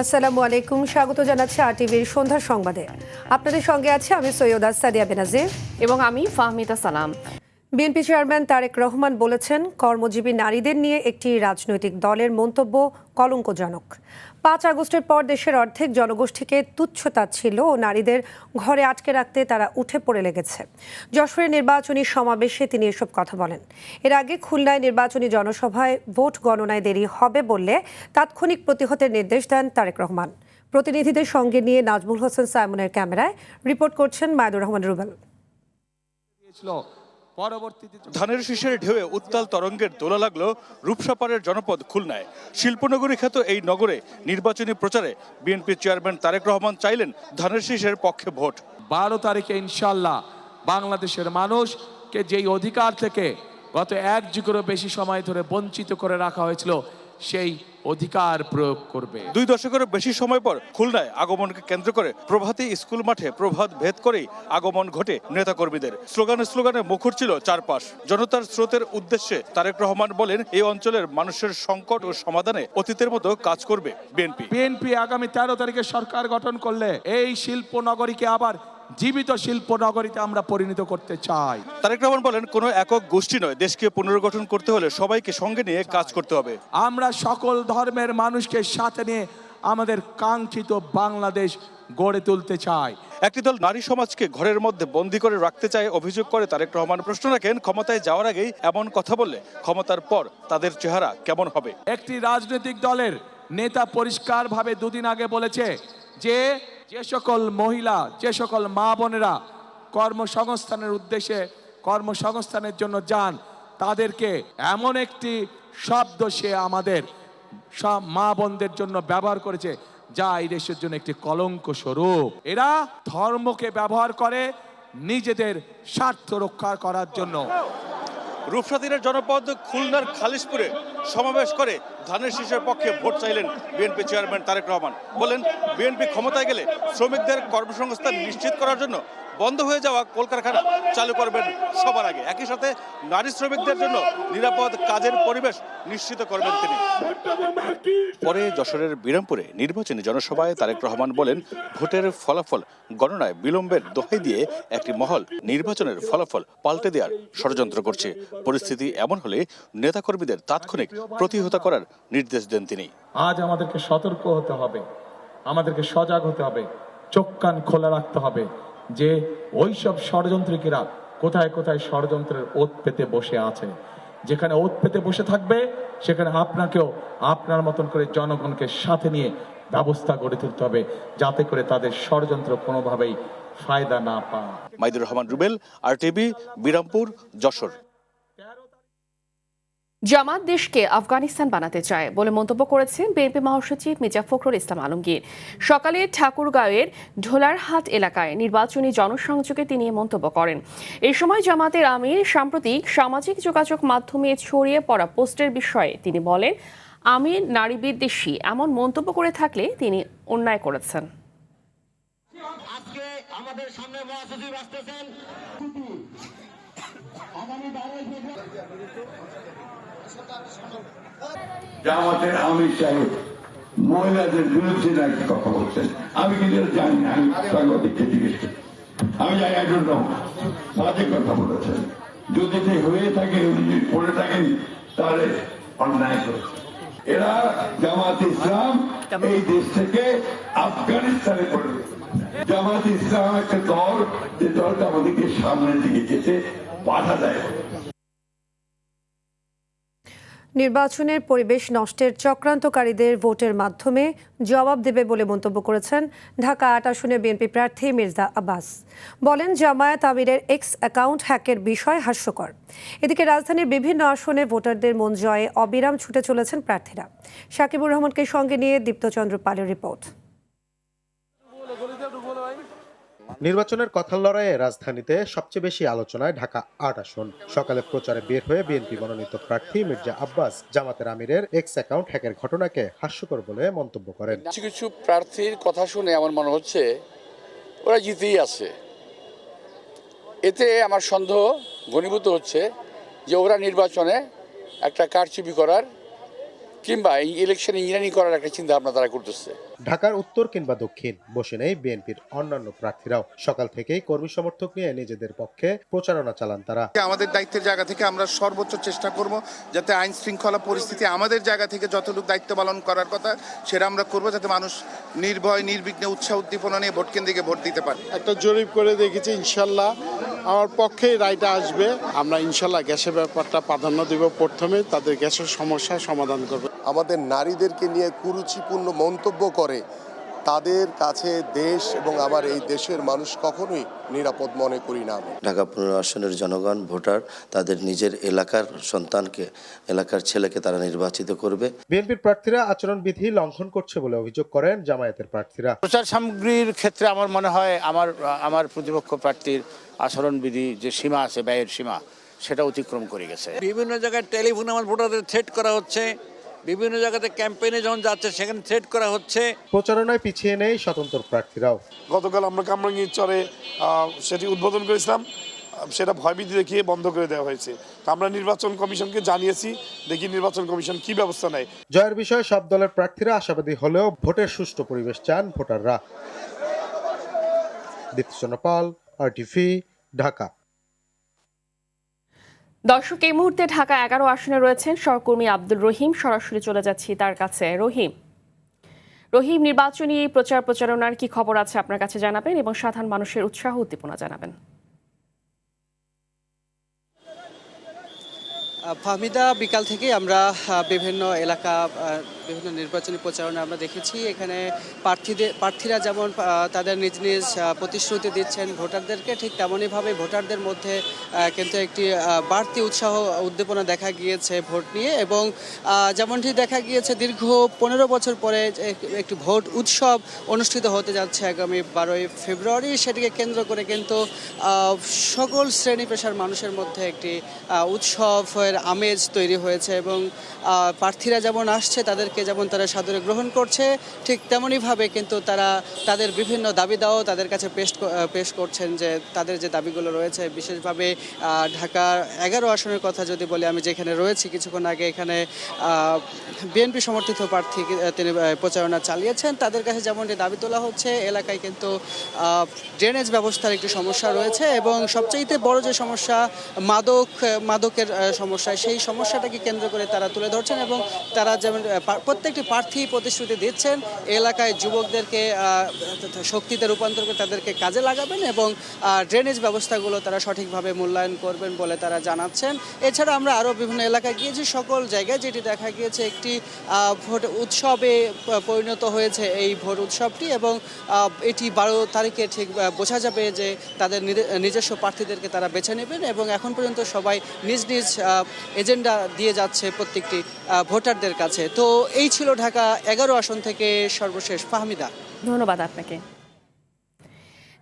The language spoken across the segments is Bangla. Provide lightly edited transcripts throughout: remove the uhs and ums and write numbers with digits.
আসসালামু আলাইকুম, স্বাগত জানাচ্ছি আরটিভির সন্ধ্যার সংবাদে। আপনাদের সঙ্গে আছে আমি সৈয়দা সাদিয়া বেনাজির এবং আমি ফাহমিদা সালাম। বিএনপি চেয়ারম্যান তারেক রহমান বলেছেন, কর্মজীবী নারীদের নিয়ে একটি রাজনৈতিক দলের মন্তব্য কলঙ্কজনক। 5 আগস্টের পর দেশের অর্ধেক জনগোষ্ঠীকে তুচ্ছতাচ্ছিল্য ও নারীদের ঘরে আটকে রাখতে তারা উঠে পড়ে লেগেছে। যশোরের নির্বাচনী সমাবেশে তিনি এসব কথা বলেন। এর আগে খুলনায় নির্বাচনী জনসভায় ভোট গণনায় দেরি হবে বললে তাৎক্ষণিক প্রতিহতের নির্দেশ দেন তারেক রহমান। প্রতিনিধিদের সঙ্গে নিয়ে নাজমুল হোসেন সাইমনের ক্যামেরায় রিপোর্ট করছেন মায়দুর রহমান রুবেল। ধানের শীষের ঢেউয়ে উত্তাল তরঙ্গের দোলা লাগলো রূপসাপাড়ের জনপদ খুলনায়। শিল্পনগরী খ্যাত এই নগরে নির্বাচনী প্রচারে বিএনপি চেয়ারম্যান তারেক রহমান চাইলেন ধানের শীষের পক্ষে ভোট। 12 তারিখে ইনশাল্লাহ বাংলাদেশের মানুষকে যেই অধিকার থেকে গত 1 যুগেরও বেশি সময় ধরে বঞ্চিত করে রাখা হয়েছিল সেই অধিকার প্রয়োগ করবে। 2 দশকেরও বেশি সময় পর খুলনায় আগমনকে কেন্দ্র করে প্রভাতী স্কুল মাঠে প্রভাত ভেদ করেই আগমন ঘটে নেতাকর্মীদের। স্লোগানে মুখর ছিল চারপাশ। জনতার স্রোতের উদ্দেশ্যে তারেক রহমান বলেন, এই অঞ্চলের মানুষের সংকট ও সমাধানে অতীতের মতো কাজ করবে বিএনপি। আগামী 13 তারিখে সরকার গঠন করলে এই শিল্প নগরীকে আবার জীবিত শিল্প নগরীতে আমরা পরিণত করতে চাই। তারেক রহমান বলেন, কোনো একক গোষ্ঠী নয়, দেশকে পুনর্গঠন করতে হলে সবাইকে সঙ্গে নিয়ে কাজ করতে হবে। আমরা সকল ধর্মের মানুষকে সাথে নিয়ে আমাদের কাঙ্ক্ষিত বাংলাদেশ গড়ে তুলতে চাই। একটি দল নারী সমাজকে ঘরের মধ্যে বন্দী করে রাখতে চায় অভিযোগ করে তারেক রহমান প্রশ্ন রাখেন, ক্ষমতায় যাওয়ার আগেই এমন কথা বললে ক্ষমতার পর তাদের চেহারা কেমন হবে? একটি রাজনৈতিক দলের নেতা পরিষ্কারভাবে 2 দিন আগে বলেছে যে সকল মহিলা, যে সকল মা বোনেরা কর্মসংস্থানের উদ্দেশ্যে কর্মসংস্থানের জন্য যান, তাদেরকে এমন একটি শব্দ সে আমাদের সব মা বোনদের জন্য ব্যবহার করেছে যা এই দেশের জন্য একটি কলঙ্ক স্বরূপ। এরা ধর্মকে ব্যবহার করে নিজেদের স্বার্থ রক্ষা করার জন্য। রূপসাতীরের জনপদ খুলনার খালিশপুরে সমাবেশ করে ধানের শীষের পক্ষে ভোট চাইলেন বিএনপি চেয়ারম্যান তারেক রহমান। বলেন, বিএনপি ক্ষমতায় গেলে শ্রমিকদের কর্মসংস্থান নিশ্চিত করার জন্য বন্ধ হয়ে যাওয়া কলকারখানা চালু করবেন সবার আগে। একই সাথে নারী শ্রমিকদের জন্য নিরাপদ কাজের পরিবেশ নিশ্চিত করবেন তিনি। পরে যশোরের বিরামপুরে নির্বাচনী জনসভায় তারেক রহমান বলেন, ভোটের ফলাফল গণনায় বিলম্বের দোহাই দিয়ে একটি মহল নির্বাচনের ফলাফল পাল্টে দেওয়ার ষড়যন্ত্র করছে। পরিস্থিতি এমন হলে নেতাকর্মীদের তাৎক্ষণিক প্রতিহত করার নির্দেশ দেন তিনি। আজ আমাদেরকে সতর্ক হতে হবে, আমাদেরকে সজাগ হতে হবে, চোখ কান খোলা রাখতে হবে যে ওইসব ষড়যন্ত্রীরা কোথায় কোথায় ষড়যন্ত্রের ওত পেতে বসে আছে। যেখানে ওত পেতে বসে থাকবে সেখানে আপনাকেও আপনার মতন করে জনগণকে সাথে নিয়ে ব্যবস্থা গড়ে তুলতে হবে, যাতে করে তাদের ষড়যন্ত্র কোনোভাবেই ফায়দা না পায়। মাইদুর রহমান রুবেল, আরটিভি, বিরামপুর, যশোর। জামাত দেশকে আফগানিস্তান বানাতে চায় বলে মন্তব্য করেছেন বিএনপি মহাসচিব মির্জা ফখরুল ইসলাম আলমগীর। সকালে ঠাকুরগাঁওয়ের ঢোলারহাট এলাকায় নির্বাচনী জনসংযোগে তিনি মন্তব্য করেন। এই সময় জামাতের আমির সাম্প্রতিক সামাজিক যোগাযোগ মাধ্যমে ছড়িয়ে পড়া পোস্টের বিষয়ে তিনি বলেন, আমির নারী বিদ্বেষী এমন মন্তব্য করে থাকলে তিনি অন্যায় করেছেন। আজকে আমাদের সামনে মহাসচিব আসতেছেন। জামাতের আমির সাহেব মহিলাদের বিরুদ্ধে নাকি কথা বলছেন, আমি কিন্তু জানি না, আমি সাংবাদিককে জিজ্ঞেস করি, আমি জানি না বাজে কথা বলেছেন। যদি হয়ে থাকে, উনি যদি পড়ে থাকেন তাহলে অন্যায় করেছে। এরা জামাত ইসলাম এই দেশ থেকে আফগানিস্তানে পড়ে। জামাত ইসলাম একটা দল, যে দলটা আমাদেরকে সামনের দিকে যেতে বাধা দেয়। নির্বাচনের পরিবেশ নষ্টের চক্রান্তকারীদের ভোটের মাধ্যমে জবাব দেবে বলে মন্তব্য করেছেন ঢাকা 8 আসনে বিএনপি প্রার্থী মির্জা আব্বাস। বলেন, জামায়াত আমিরের এক্স অ্যাকাউন্ট হ্যাকের বিষয় হাস্যকর। এদিকে রাজধানীর বিভিন্ন আসনে ভোটারদের মন জয়ে অবিরাম ছুটে চলেছেন প্রার্থীরা। সাকিবুর রহমানকে সঙ্গে নিয়ে দীপ্তচন্দ্র পালের রিপোর্ট। নির্বাচনের কথার লড়াইয়ে রাজধানীতে সবচেয়ে বেশি আলোচনায় ঢাকা 8 আসন। সকালে প্রচারে বের হয়ে বিএনপি মনোনীত প্রার্থী মির্জা আব্বাস জামাতের আমিরের এক্স অ্যাকাউন্ট হ্যাকের ঘটনাকে হাস্যকর বলে মন্তব্য করেন। কিছু প্রার্থীর কথা শুনে আমার মনে হচ্ছে ওরা জিতেই আছে। এতে আমার সন্দেহ ঘনীভূত হচ্ছে যে ওরা নির্বাচনে একটা কারচুপি করার কিংবা এই ইলেকশন ইঞ্জিনিয়ারিং করার একটা চিন্তা ভাবনা তারা করতেছে। ঢাকার উত্তর কিংবা দক্ষিণ বসে নেই বিএনপির অন্যান্য প্রার্থীরাও। সকাল থেকেই কর্মী সমর্থক নিয়ে নিজেদের পক্ষে প্রচারণা চালান তারা। আমাদের দায়িত্বের জায়গা থেকে আমরা সর্বোচ্চ চেষ্টা করব যাতে আইন শৃঙ্খলা পরিস্থিতি আমাদের জায়গা থেকে যতটুকু দায়িত্ব পালন করার কথা সেটা আমরা করব, যাতে মানুষ নির্ভয় নির্বিঘ্নে উৎসাহ উদ্দীপনা নিয়ে ভোট কেন্দ্রে ভোট দিতে পারে। একটা জরিপ করে দেখেছি, ইনশাল্লাহ আমার পক্ষেই রায়টা আসবে। আমরা ইনশাল্লাহ গ্যাসের ব্যাপারটা প্রাধান্য দেব, প্রথমে তাদের গ্যাসের সমস্যার সমাধান করবে। আমাদের নারীদেরকে নিয়ে কুরুচিপূর্ণ মন্তব্য করে তাদের কাছে দেশ এবং আবার এই দেশের মানুষ কখনোই নিরাপদ মনে করি না। ঢাকা 15 আসনের জনগণ ভোটার তাদের নিজের এলাকার সন্তানকে, এলাকার ছেলেকে তারা নির্বাচিত করবে। বিএনপির প্রার্থীরা আচরণবিধি লঙ্ঘন করছে বলে অভিযোগ করেন জামায়াতের প্রার্থীরা। প্রচার সামগ্রীর ক্ষেত্রে আমার মনে হয় আমার প্রতিপক্ষ প্রার্থীর আচরণবিধি যে সীমা আছে, ব্যয়ের সীমা, সেটা অতিক্রম করে গেছে। বিভিন্ন জায়গায় টেলিফোনে আমার ভোটারদের থ্রেট করা হচ্ছে, বিভিন্ন জায়গাতে ক্যাম্পেইনে যখন যাচ্ছে সেখানে থ্রেট করা হচ্ছে। প্রচারণায় পিছিয়ে নেই স্বতন্ত্র প্রার্থীরাও। গতকাল আমরা কামরাঙ্গীর চরে সেটি উদ্বোধন করেছিলাম, সেটা ভয়ভীতি দেখিয়ে বন্ধ করে দেওয়া হয়েছে। আমরা নির্বাচন কমিশনকে জানিয়েছি, দেখি নির্বাচন কমিশন কি ব্যবস্থা নেয়। জয়ের বিষয়ে সব দলের প্রার্থীরা আশাবাদী হলেও ভোটের সুষ্ঠু পরিবেশ চান ভোটাররা। দীপ্তচন্দ্র পাল, RTV, ঢাকা। দর্শক, এই মুহূর্তে ঢাকা 11 আসনে রয়েছেন সহকর্মী আব্দুল রহিম। সরাসরি চলে যাচ্ছি তার কাছে। রহিম, নির্বাচনী প্রচারণার কি খবর আছে আপনার কাছে জানাবেন এবং সাধারণ মানুষের উৎসাহ উদ্দীপনা জানাবেন। ফাহমিদা, বিকাল থেকে আমরা বিভিন্ন এলাকা, বিভিন্ন নির্বাচনী প্রচারণা আমরা দেখেছি। এখানে প্রার্থীরা যেমন তাদের নিজ নিজ প্রতিশ্রুতি দিচ্ছেন ভোটারদেরকে, ঠিক তেমনইভাবে ভোটারদের মধ্যে কিন্তু একটি বাড়তি উৎসাহ উদ্দীপনা দেখা গিয়েছে ভোট নিয়ে। এবং যেমনটি দেখা গিয়েছে দীর্ঘ 15 বছর পরে একটি ভোট উৎসব অনুষ্ঠিত হতে যাচ্ছে আগামী 12ই ফেব্রুয়ারি। সেটিকে কেন্দ্র করে কিন্তু সকল শ্রেণী পেশার মানুষের মধ্যে একটি উৎসবের আমেজ তৈরি হয়েছে এবং প্রার্থীরা যেমন আসছে তাদেরকে যেমন তারা সাদরে গ্রহণ করছে, ঠিক তেমনইভাবে কিন্তু তারা তাদের বিভিন্ন দাবি দাওয়া তাদের কাছে পেশ করছেন, যে তাদের যে দাবিগুলো রয়েছে। বিশেষভাবে ঢাকার 11 আসনের কথা যদি বলি, আমি যেখানে রয়েছি কিছুক্ষণ আগে, এখানে বিএনপি সমর্থিত প্রার্থী তিনি প্রচারণা চালিয়েছেন। তাদের কাছে যেমনটি দাবি তোলা হচ্ছে, এলাকায় কিন্তু ড্রেনেজ ব্যবস্থার একটি সমস্যা রয়েছে এবং সবচাইতে বড় যে সমস্যা মাদকের সমস্যা, সেই সমস্যাটাকে কেন্দ্র করে তারা তুলে ধরছেন এবং তারা যেমন প্রত্যেকটি প্রার্থী প্রতিশ্রুতি দিচ্ছেন এলাকায় যুবকদেরকে শক্তিতে রূপান্তর করে তাদেরকে কাজে লাগাবেন এবং ড্রেনেজ ব্যবস্থাগুলো তারা সঠিকভাবে মূল্যায়ন করবেন বলে তারা জানাচ্ছেন। এছাড়া আমরা আরও বিভিন্ন এলাকায় গিয়েছি, সকল জায়গায় যেটি দেখা গিয়েছে একটি ভোট উৎসবে পরিণত হয়েছে এই ভোট উৎসবটি এবং এটি 12 তারিখে ঠিক বোঝা যাবে যে তাদের নিজস্ব প্রার্থীদেরকে তারা বেছে নেবেন এবং এখন পর্যন্ত সবাই নিজ নিজ এজেন্ডা দিয়ে যাচ্ছে প্রত্যেকটি ভোটারদের কাছে। তো এই ছিল ঢাকা 11 আসন থেকে সর্বশেষ। ফাহমিদা, ধন্যবাদ আপনাকে।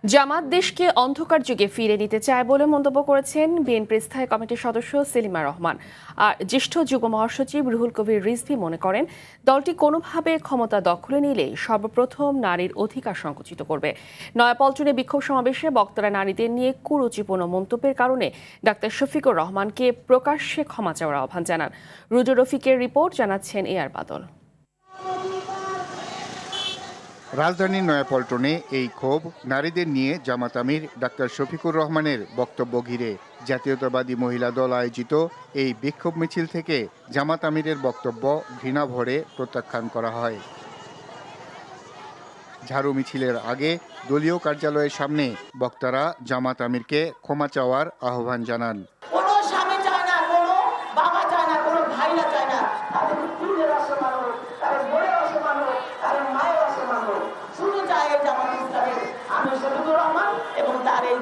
জামাত দেশকে অন্ধকার যুগে ফিরে নিতে চায় বলে মন্তব্য করেছেন বিএনপির স্থায়ী কমিটির সদস্য সেলিমা রহমান। আর জ্যেষ্ঠ যুগ্ম মহাসচিব রুহুল কবির রিজভী মনে করেন দলটি কোনোভাবে ক্ষমতা দখলে নিলে সর্বপ্রথম নারীর অধিকার সংকুচিত করবে। নয়াপল্টনে বিক্ষোভ সমাবেশে বক্তারা নারীদের নিয়ে কুরুচিপূর্ণ মন্তব্যের কারণে ডাক্তার শফিকুর রহমানকে প্রকাশ্যে ক্ষমা চাওয়ার আহ্বান জানান। রুজু রফিকের রিপোর্ট, জানাচ্ছেন এআর বাদল। রাজধানীর নয়াপল্টনে এই ক্ষোভ নারীদের নিয়ে জামাত আমির ডাক্তার শফিকুর রহমানের বক্তব্য ঘিরে। জাতীয়তাবাদী মহিলা দল আয়োজিত এই বিক্ষোভ মিছিল থেকে জামাত আমিরের বক্তব্য ঘৃণা ভরে প্রত্যাখ্যান করা হয়। ঝাড়ু মিছিলের আগে দলীয় কার্যালয়ের সামনে বক্তারা জামাত আমিরকে ক্ষমা চাওয়ার আহ্বান জানান। কোনো স্বামী চায় না, কোনো বাবা চায় না, কোনো ভাইরা চায় না, তাদের স্ত্রীদের অসম্মান হোক, তাদের বোনের অসম্মান হোক, তাদের মায়ের অসম্মান হোক। শুধু চায় এই জামাত ইসলামের আমি শফিকুর রহমান এবং তার এই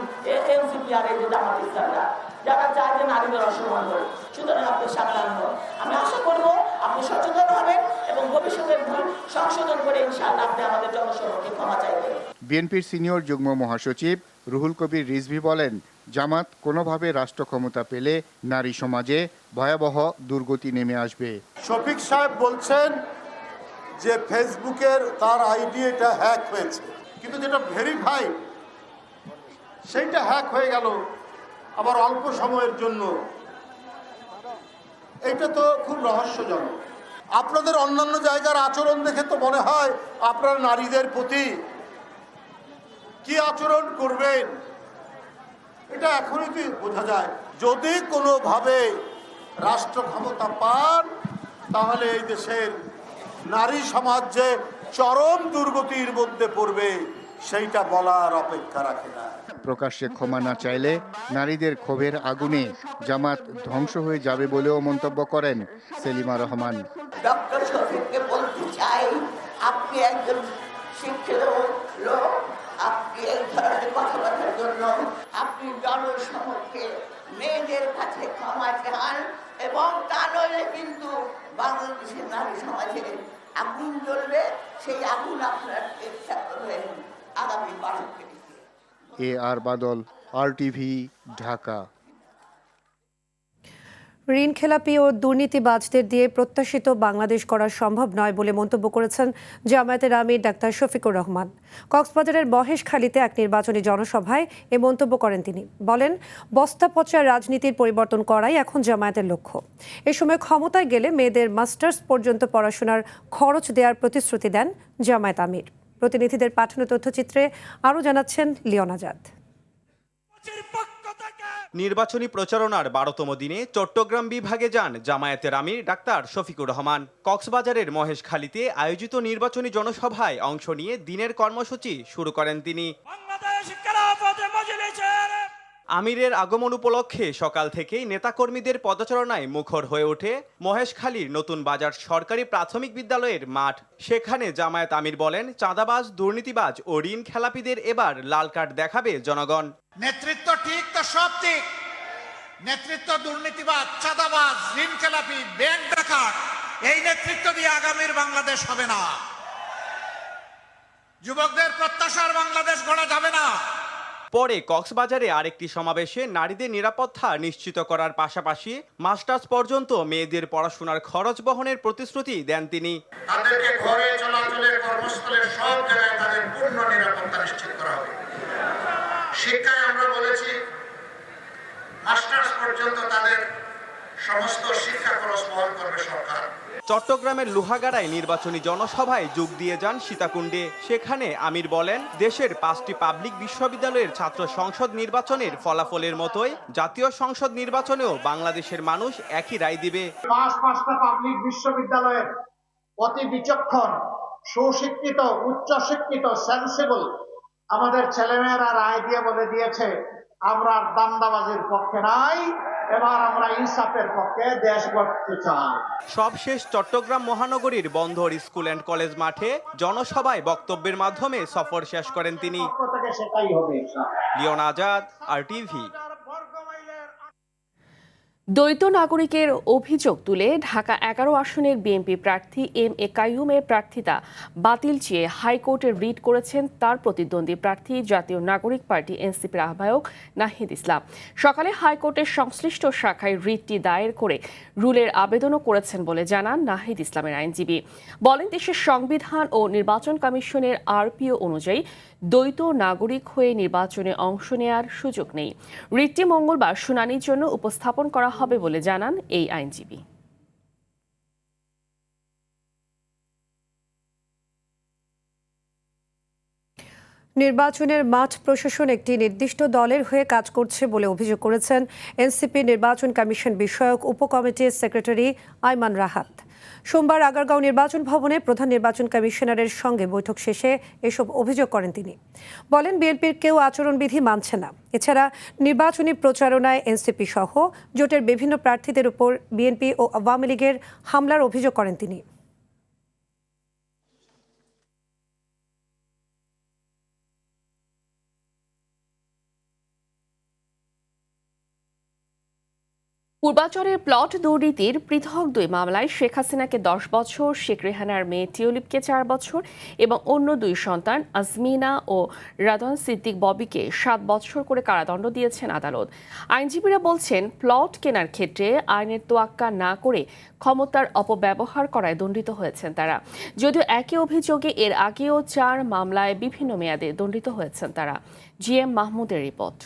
এনসিপি আর এই যে জামাত ইসলামরা যারা চায় যে নারীদের অসম্মান হোক। সুতরাং আপনি সাবধান হন। আমি আশা করবো আপনি সচেতন হবেন এবং ভবিষ্যতের ভুল সংশোধন করে ইনশাআল্লাহ আপনি আমাদের জনসমক্ষে ক্ষমা চাইবেন। বিএনপির সিনিয়র যুগ্ম মহাসচিব রুহুল কবির রিজভী বলেন, জামাত কোনোভাবে রাষ্ট্র ক্ষমতা পেলে নারী সমাজে ভয়াবহ দুর্গতি নেমে আসবে। শফিক সাহেব বলছেন যে ফেসবুকের তার আইডি এটা হ্যাক হয়েছে, কিন্তু যেটা ভেরিফাইড সেইটা হ্যাক হয়ে গেল আবার অল্প সময়ের জন্য। এটা তো খুব রহস্যজনক। আপনাদের অন্যান্য জায়গার আচরণ দেখে তো মনে হয় আপনারা নারীদের প্রতি কি আচরণ করবেন এটা এখনই তো বোঝা যায়। যদি কোনোভাবে রাষ্ট্র ক্ষমতা পান তাহলে এই দেশের নারী সমাজ যে চরম দুর্গতির মধ্যে পড়বে সেইটা বলার অপেক্ষা রাখে না। প্রকাশ্যে ক্ষমা না চাইলে নারীদের ক্ষোভের আগুনে জামাত ধ্বংস হয়ে যাবে বলেও মন্তব্য করেন সেলিমা রহমান। ডক্টর শফিককে বলতে চাই, আপনি একজন শিক্ষিত লোক, আপনি এই ধরনের কথাবার্তার জন্য আপনি জনসমক্ষে মেয়েদের কাছে ক্ষমা চান, এবং তা নইলে কিন্তু বাংলাদেশের নারী সমাজে আগুন জ্বলবে, সেই আগুন আপনার চেষ্টা করবেন আগামী 12 তারিখে। AR বাদল, RTV, ঢাকা। ঋণ খেলাপি ও দুর্নীতিবাজদের দিয়ে প্রত্যাশিত বাংলাদেশ করা সম্ভব নয় বলে মন্তব্য করেছেন জামায়াতের আমির ডাক্তার শফিকুর রহমান। কক্সবাজারের মহেশখালীতে এক নির্বাচনী জনসভায় এ মন্তব্য করেন তিনি। বলেন, বস্তা পচা রাজনীতির পরিবর্তন করাই এখন জামায়াতের লক্ষ্য। এ সময় ক্ষমতায় গেলে মেয়েদের মাস্টার্স পর্যন্ত পড়াশোনার খরচ দেওয়ার প্রতিশ্রুতি দেন জামায়াত আমির। প্রতিনিধিদের পাঠানো তথ্যচিত্রে আরও জানাচ্ছেন লিওন আজাদ। নির্বাচনী প্রচারণার 12তম দিনে চট্টগ্রাম বিভাগে যান জামায়াতের আমির ডাক্তার শফিকুর রহমান। কক্সবাজারের মহেশখালীতে আয়োজিত নির্বাচনী জনসভায় অংশ নিয়ে দিনের কর্মসূচি শুরু করেন তিনি। আমিরের আগমন উপলক্ষে সকাল থেকেই নেতাকর্মীদের পদচারণায় মুখর হয়ে ওঠে মহেশখালীর নতুন বাজার সরকারি প্রাথমিক বিদ্যালয়ের মাঠ। সেখানে জামায়াত আমির বলেন, চাঁদাবাজ, দুর্নীতিবাজ ও ঋণ খেলাপিদের এবার লাল কার্ড দেখাবে জনগণ। নেতৃত্ব ঠিক তো সব ঠিক, নেতৃত্ব দুর্নীতিবাজ, চাঁদাবাজ, ঋণ খেলাপি, ব্যাংক ডাকাত, এই নেতৃত্ব দিয়ে আগামীর বাংলাদেশ হবে না। যুবকদের প্রত্যাশার বাংলাদেশ গড়া যাবে না। পরে কক্সবাজারে আরেকটি সমাবেশে নারীদের নিরাপত্তা নিশ্চিত করার পাশাপাশি মাস্টার্স পর্যন্ত মেয়েদের পড়াশোনার খরচ বহনের প্রতিশ্রুতি দেন তিনি। তাদেরকে ঘরে চলাচলে, কর্মস্থলে সব জায়গায় তাদের পূর্ণ নিরাপত্তা নিশ্চিত করা হবে। শিক্ষায় আমরা বলেছি মাস্টার্স পর্যন্ত তাদের সমস্ত শিক্ষা খরচ বহন করবে সরকার। চট্টগ্রামের লোহাগাড়ায় নির্বাচনী জনসভায় যোগ দিয়ে যান সীতাকুণ্ডে। সেখানে আমির বলেন, দেশের 5টি পাবলিক বিশ্ববিদ্যালয়ের ছাত্র সংসদ নির্বাচনের ফলাফলের মতোই জাতীয় সংসদ নির্বাচনেও বাংলাদেশের মানুষ একই রায় দিবে। 5টা পাবলিক বিশ্ববিদ্যালয়ের অতি বিচক্ষণ, সুশিক্ষিত, উচ্চশিক্ষিত, সেন্সিবল আমাদের ছেলেমেয়েরা রায় দিয়ে বলে দিয়েছে, আমরা দান্দাবাজির পক্ষে নাই, এবার আমরা ইনসাফের পক্ষে দেশ গড়তে চাই। সবশেষ চট্টগ্রাম মহানগরীর বন্দর স্কুল অ্যান্ড কলেজ মাঠে জনসভায় বক্তব্যের মাধ্যমে সফর শেষ করেন তিনি। সেটাই হবে। লিওন আজাদ, RTV। দ্বৈত নাগরিকের অভিযোগ তুলে ঢাকা 11 আসনের বিএনপি প্রার্থী MA কাইয়ুমের প্রার্থিতা বাতিল চেয়ে হাইকোর্টে রিট করেছেন তার প্রতিদ্বন্দ্বী প্রার্থী জাতীয় নাগরিক পার্টি NCPর আহ্বায়ক নাহিদ ইসলাম। সকালে হাইকোর্টের সংশ্লিষ্ট শাখায় রিটটি দায়ের করে রুলের আবেদনও করেছেন বলে জানান নাহিদ ইসলামের আইনজীবী। বলেন, দেশের সংবিধান ও নির্বাচন কমিশনের RPO অনুযায়ী দ্বৈত নাগরিক হয়ে নির্বাচনে অংশ নেয়ার সুযোগ নেই। রিটটি মঙ্গলবার শুনানির জন্য উপস্থাপন করা হবে বলে জানান এই আইনজীবী। নির্বাচনের মাঠ প্রশাসন একটি নির্দিষ্ট দলের হয়ে কাজ করছে বলে অভিযোগ করেছেন NCP নির্বাচন কমিশন বিষয়ক উপকমিটির সেক্রেটারি আইমান রাহাত। সোমবার আগারগাঁও নির্বাচন ভবনে প্রধান নির্বাচন কমিশনারের সঙ্গে বৈঠক শেষে এসব অভিযোগ করেন তিনি। বলেন, বিএনপির কেউ আচরণবিধি মানছে না। এছাড়া নির্বাচনী প্রচারণায় NCP সহ জোটের বিভিন্ন প্রার্থীদের উপর বিএনপি ও আওয়ামী লীগের হামলার অভিযোগ করেন তিনি। পূর্বাচলের প্লট দুর্নীতির পৃথক 2 মামলায় শেখ হাসিনাকে 10 বছর, শেখ রেহানার মেয়ে টিউলিপকে 4 বছর এবং অন্য 2 সন্তান আজমিনা ও রাদওয়ান সিদ্দিক ববিকে 7 বছর করে কারাদণ্ড দিয়েছেন আদালত। আইনজীবীরা বলছেন, প্লট কেনার ক্ষেত্রে আইনের তোয়াক্কা না করে ক্ষমতার অপব্যবহার করায় দণ্ডিত হয়েছেন তারা। যদিও একই অভিযোগে এর আগেও 4 মামলায় বিভিন্ন মেয়াদে দণ্ডিত হয়েছেন তারা। GM মাহমুদের রিপোর্ট।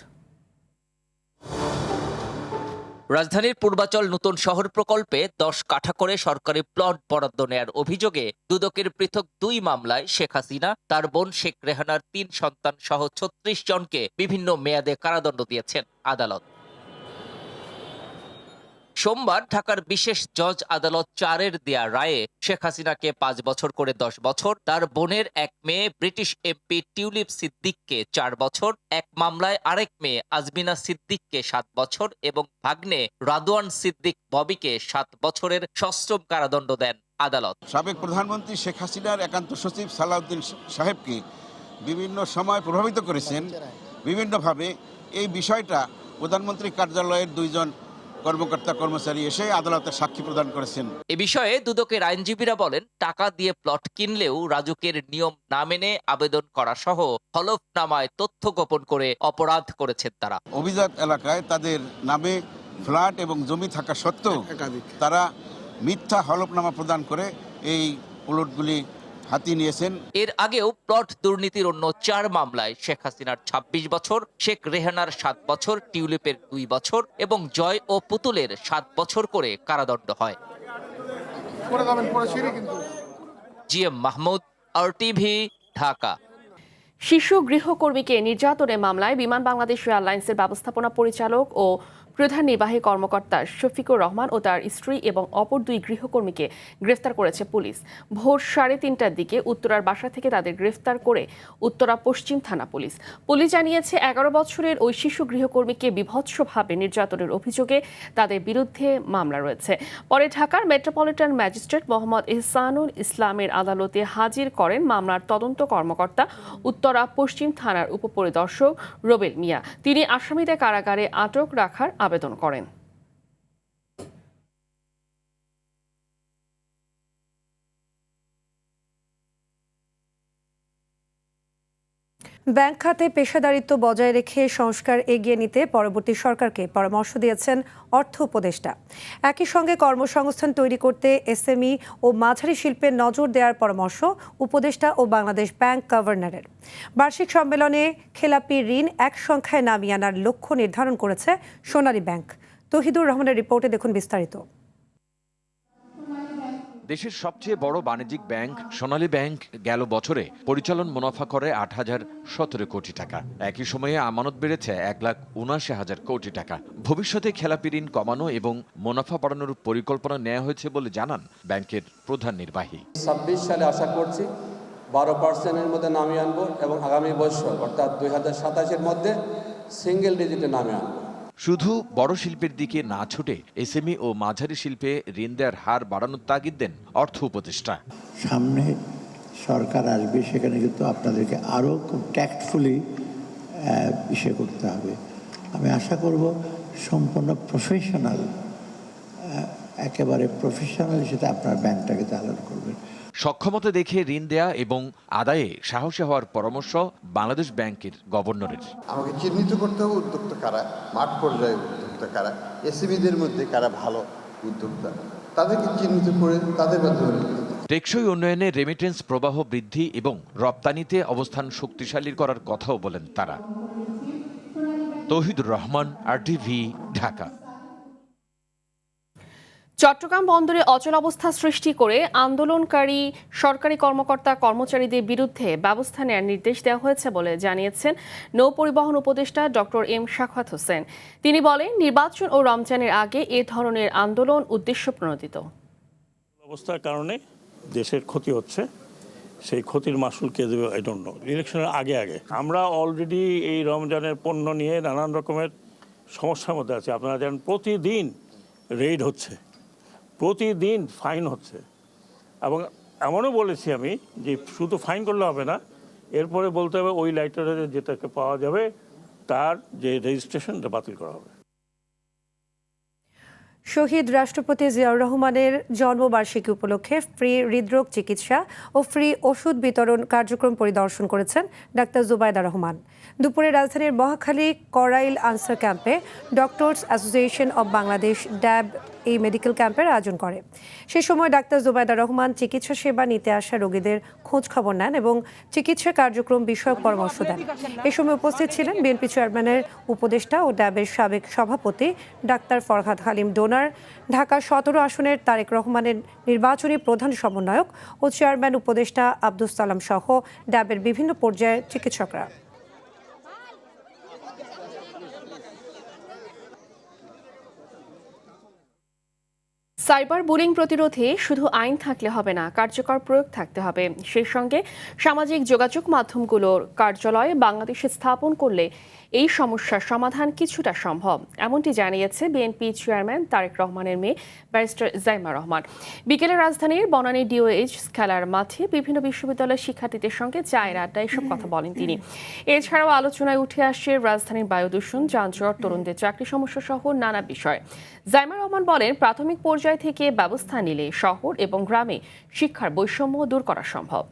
রাজধানীর পূর্বাচল নতুন শহর প্রকল্পে 10 কাঠা করে সরকারি প্লট বরাদ্দ নেয়ার অভিযোগে দুদকের পৃথক 2 মামলায় শেখ হাসিনা, তার বোন শেখ রেহানার 3 সন্তান সহ 36 জনকে বিভিন্ন মেয়াদে কারাদণ্ড দিয়েছেন আদালত। সোমবার ঢাকার বিশেষ জজ আদালত 4-এর দেয়া রায়ে শেখ হাসিনাকে 5 বছর করে 10 বছর, তার বোনের এক মেয়ে ব্রিটিশ এমপি টিউলিপ সিদ্দিককে 4 বছর, এক মামলায় আরেক মেয়ে আজমিনা সিদ্দিককে 7 বছর এবং ভাগ্নে রাদওয়ান সিদ্দিক ববিকে 7 বছরের সশ্রম কারাদণ্ড দেন আদালত। সাবেক প্রধানমন্ত্রী শেখ হাসিনার একান্ত সচিব সালাউদ্দিন সাহেবকে বিভিন্ন সময় প্রভাবিত করেছেন বিভিন্নভাবে। এই বিষয়টা প্রধানমন্ত্রী কার্যালয়ের 2 জন কর্মকর্তা কর্মচারী এসে আদালতে সাক্ষী প্রদান করেছেন। এ বিষয়ে দুদকের আইনজীবীরা বলেন, টাকা দিয়ে প্লট কিনলেও রাজুকের নিয়ম না মেনে আবেদন করা সহ হলফনামায় তথ্য গোপন করে অপরাধ করেছেন তারা। অভিজাত এলাকায় তাদের নামে ফ্ল্যাট এবং জমি থাকা সত্ত্বেও তারা মিথ্যা হলফনামা প্রদান করে এই প্লটগুলি হাতিয়ে নিয়েছেন। এর আগেও প্লট দুর্নীতির অন্য 4 মামলায় শেখ হাসিনার 26 বছর, শেখ রেহানার 7 বছর, টিউলিপের 2 বছর এবং জয় ও পুতুলের 7 বছর করে কারাদণ্ড হয়। GM Mahmud, RTV, Dhaka. শিশু গৃহকর্মীকে নির্যাতনের মামলায় বিমান বাংলাদেশ এয়ারলাইন্সের ব্যবস্থাপনা পরিচালক ও প্রধান নির্বাহী কর্মকর্তা শফিকুর রহমান ও তার স্ত্রী এবং অপর 2 গৃহকর্মীকে গ্রেফতার করেছে পুলিশ। ভোর 3:30টার দিকে উত্তরার বাসা থেকে তাদের গ্রেফতার করে উত্তরা পশ্চিম থানা পুলিশ। পুলিশ জানিয়েছে 11 বছরের ওই শিশু গৃহকর্মীকে বীভৎসভাবে নির্যাতনের অভিযোগে তাদের বিরুদ্ধে মামলা রয়েছে। পরে ঢাকার মেট্রোপলিটন ম্যাজিস্ট্রেট মোহাম্মদ ইহসানুল ইসলামের আদালতে হাজির করেন মামলার তদন্ত কর্মকর্তা উত্তরা পশ্চিম থানার উপপরিদর্শক রোবেল মিয়া। তিনি আসামিদের কারাগারে আটক রাখার আবেদন করেন। ব্যাংক খাতে পেশাদারিত্ব বজায় রেখে সংস্কার এগিয়ে নিতে পরবর্তী সরকারকে পরামর্শ দিয়েছেন অর্থ উপদেষ্টা। একই সঙ্গে কর্মসংস্থান তৈরি করতে SME ও মাঝারি শিল্পে নজর দেওয়ার পরামর্শ উপদেষ্টা ও বাংলাদেশ ব্যাংক গভর্নরের। বার্ষিক সম্মেলনে খেলাপি ঋণ এক সংখ্যায় নামিয়ে আনার লক্ষ্য নির্ধারণ করেছে সোনালী ব্যাংক। তৌহিদুর রহমানের রিপোর্টে দেখুন বিস্তারিত। দেশের সবচেয়ে বড় বাণিজ্যিক ব্যাংক সোনালী ব্যাংক গেল বছরে পরিচালন মুনাফা করে 8,017 কোটি টাকা। একই সময়ে আমানত বেড়েছে 1,79,000 কোটি টাকা। ভবিষ্যতে খেলাপি ঋণ কমানো এবং মুনাফা বাড়ানোর পরিকল্পনা নেওয়া হয়েছে বলে জানান ব্যাংকের প্রধান নির্বাহী। 26 সালে আশা করছি 12% মধ্যে নামিয়ে আনবো এবং আগামী বছর অর্থাৎ 2027-এর মধ্যে সিঙ্গেল ডিজিটে নামিয়ে আনবো। শুধু বড় শিল্পের দিকে না ছুটে SME ও মাঝারি শিল্পে ঋণ দেওয়ার হার বাড়ানোর তাগিদ দেন অর্থ উপদেষ্টা। সামনে সরকার আসবে, সেখানে কিন্তু আপনাদেরকে আরও খুব ট্যাক্টফুলি বিষয় করতে হবে। আমি আশা করব সম্পূর্ণ প্রফেশনাল, একেবারে প্রফেশনাল সেটা আপনার ব্যাংকটাকে চালন করবেন। সক্ষমতা দেখে ঋণ দেয়া এবং আদায়ে সাহসী হওয়ার পরামর্শ বাংলাদেশ ব্যাংকের গভর্নরের। আমাকে চিহ্নিত করতে হবে উদ্যোক্তা কারা, মাঠ পর্যায়ে উদ্যোক্তা কারা, SMEদের মধ্যে কারা ভালো উদ্যোক্তা, তাদেরকে চিহ্নিত করে তাদের মাধ্যমে টেকসই উন্নয়নে রেমিটেন্স প্রবাহ বৃদ্ধি এবং রপ্তানিতে অবস্থান শক্তিশালী করার কথাও বলেন তারা। তৌহিদুর রহমান, RTV, ঢাকা। চট্টগ্রাম বন্দরে অচলাবস্থা সৃষ্টি করে আন্দোলনকারী সরকারি কর্মকর্তা কর্মচারীদের বিরুদ্ধে ব্যবস্থা নেওয়ার নির্দেশ দেওয়া হয়েছে বলে জানিয়েছেন নৌ পরিবহন উপদেষ্টা ডক্টর M শাখাওয়াত হোসেন। তিনি বলেন, নির্বাচন ও রমজানের আগে এ ধরনের আন্দোলন উদ্দেশ্য প্রণোদিত। অবস্থার কারণে দেশের ক্ষতি হচ্ছে, সেই ক্ষতির মাসুল কে দেবে আই ডোন্ট নো। ইলেকশনের আগে আমরা অলরেডি এই রমজানের পণ্য নিয়ে নানান রকমের সমস্যার মধ্যে আছি। আপনারা জানেন প্রতিদিন রেইড হচ্ছে, প্রতিদিন ফাইন হচ্ছে, এবং এমনও বলেছি আমি যে শুধু ফাইন করলে হবে না, এরপরে বলতে হবে ওই লাইটারে যেটাকে পাওয়া যাবে তার যে রেজিস্ট্রেশনটা বাতিল করা হবে। শহীদ রাষ্ট্রপতি জিয়াউর রহমানের জন্মবার্ষিকী উপলক্ষে ফ্রি হৃদরোগ চিকিৎসা ও ফ্রি ওষুধ বিতরণ কার্যক্রম পরিদর্শন করেছেন ডাক্তার জুবাইদা রহমান। দুপুরে রাজধানীর মহাখালী করাইল আনসার ক্যাম্পে ডক্টরস অ্যাসোসিয়েশন অব বাংলাদেশ ড্যাব এই মেডিকেল ক্যাম্পের আয়োজন করে। সে সময় ডাক্তার জুবাইদা রহমান চিকিৎসা সেবা নিতে আসা রোগীদের খোঁজ খবর নেন এবং চিকিৎসা কার্যক্রম বিষয়ক পরামর্শ দেন। এ সময় উপস্থিত ছিলেন বিএনপি চেয়ারম্যানের উপদেষ্টা ও ড্যাবের সাবেক সভাপতি ডাক্তার ফরহাদ হালিম ডোনার, ঢাকা 17 আসনের তারেক রহমানের নির্বাচনী প্রধান সমন্বয়ক ও চেয়ারম্যান উপদেষ্টা আব্দুস সালাম সহ ড্যাবের বিভিন্ন পর্যায়ের চিকিৎসকরা। সাইবার বুলিং প্রতিরোধে শুধু আইন থাকলে হবে না, কার্যকর প্রয়োগ থাকতে হবে। সেই সঙ্গে সামাজিক যোগাযোগ মাধ্যমগুলোর কার্যালয় বাংলাদেশে স্থাপন করলে এই সমস্যার সমাধান কিছুটা সম্ভব, এমনটি জানিয়েছে বিএনপি চেয়ারম্যান তারেক রহমানের মেয়ে ব্যারিস্টার জাইমা রহমান। বিকেলে রাজধানীর বনানী ডিওএইচ খেলার মাঠে বিভিন্ন বিশ্ববিদ্যালয়ের শিক্ষার্থীদের সঙ্গে চায়ের আড্ডা এসব কথা বলেন তিনি। এছাড়াও আলোচনায় উঠে আসছে রাজধানীর বায়ু দূষণ, যানজট, তরুণদের চাকরি সমস্যা সহ নানা বিষয়। জাইমা রহমান বলেন, প্রাথমিক পর্যায় থেকে ব্যবস্থা নিলে শহর এবং গ্রামে শিক্ষার বৈষম্য দূর করা সম্ভব।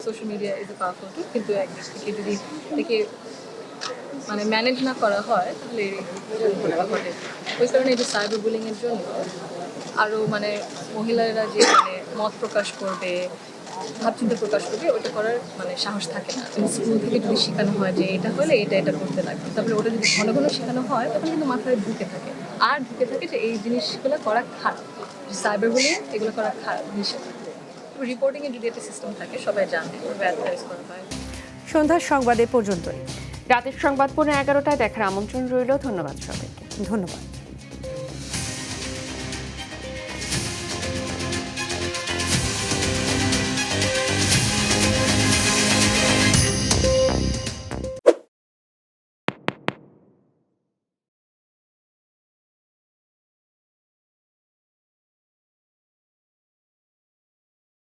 Social media is a powerful টুল, কিন্তু একদিক থেকে যদি এটাকে মানে ম্যানেজ না করা হয় তাহলে ঘটে। ওই কারণে এই যে সাইবার বুলিং এর জন্য আরও মানে মহিলারা যে মানে মত প্রকাশ করবে, ভাবচিন্তা প্রকাশ করবে, ওটা করার মানে সাহস থাকে না। স্কুল থেকে যদি শেখানো হয় যে এটা হলে এটা করতে লাগবে, তারপরে ওটা যদি ঘন ঘন শেখানো হয় তখন কিন্তু মাথায় ঢুকে থাকে যে এই জিনিসগুলো করা খারাপ, সাইবার বুলিং এগুলো করা খারাপ নিষেধ। রিপোর্টিং এর যদি একটা সিস্টেম থাকে সবাই জানে, অ্যাডভাইস করা হয়। সন্ধ্যার সংবাদ এ পর্যন্তই। রাতের সংবাদ 11:15টায় দেখার আমন্ত্রণ রইল। ধন্যবাদ সবাইকে। ধন্যবাদ।